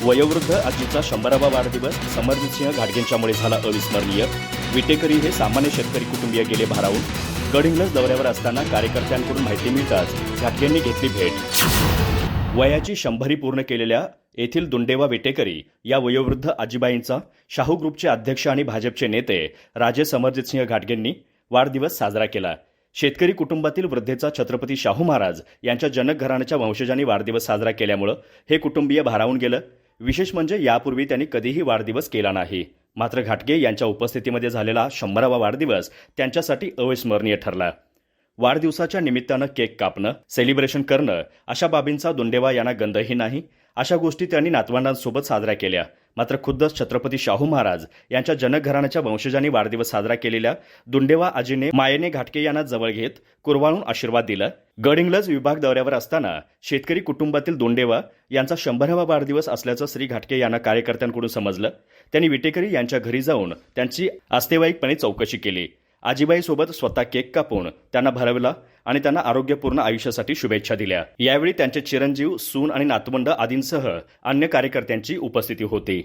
वयोवृद्ध आजीचा 100वा वाढदिवस समरजितसिंह घाटगेंच्यामुळे झाला अविस्मरणीय। विटेकरी हे सामान्य शेतकरी कुटुंबीय गेले भारावून। गडहिंग्लज दौऱ्यावर असताना कार्यकर्त्यांकडून माहिती मिळताच घाटगेंनी घेतली भेट। वयाची 100 पूर्ण केलेल्या येथील दुंडेवा विटेकरी या वयोवृद्ध आजीबाईंचा शाहू ग्रुपचे अध्यक्ष आणि भाजपचे नेते राजे समरजितसिंह घाटगेंनी वाढदिवस साजरा केला। शेतकरी कुटुंबातील वृद्धेचा छत्रपती शाहू महाराज यांच्या जनक घराण्याच्या वंशजांनी वाढदिवस साजरा केल्यामुळे हे कुटुंबीय भारावून गेलं। विशेष म्हणजे यापूर्वी त्यांनी कधीही वाढदिवस केला नाही, मात्र घाटगे यांच्या उपस्थितीमध्ये झालेला 100वा वाढदिवस त्यांच्यासाठी अविस्मरणीय ठरला। वाढदिवसाच्या निमित्तानं केक कापणं, सेलिब्रेशन करणं अशा बाबींचा दुंडेवा यांना गंधही नाही। अशा गोष्टी त्यांनी नातवंडांसोबत साजऱ्या केल्या। मात्र खुद्द छत्रपती शाहू महाराज यांच्या जनक घराण्याच्या वंशजांनी वाढदिवस साजरा केलेल्या दुंडेवा आजीने मायेने घाटगे यांना जवळ घेत कुरवाळून आशीर्वाद दिला। गडहिंग्लज विभाग दौऱ्यावर असताना शेतकरी कुटुंबातील दुंडेवा यांचा 100वा वाढदिवस असल्याचं श्री घाटगे यांना कार्यकर्त्यांकडून समजलं। त्यांनी विटेकरी यांच्या घरी जाऊन त्यांची आस्तेवाईकपणे चौकशी केली। आजीबाईसोबत स्वतः केक कापून त्यांना भरवला आणि त्यांना आरोग्यपूर्ण आयुष्यासाठी शुभेच्छा दिल्या। यावेळी त्यांचे चिरंजीव, सून आणि नातवंड आदींसह अन्य कार्यकर्त्यांची उपस्थिती होती।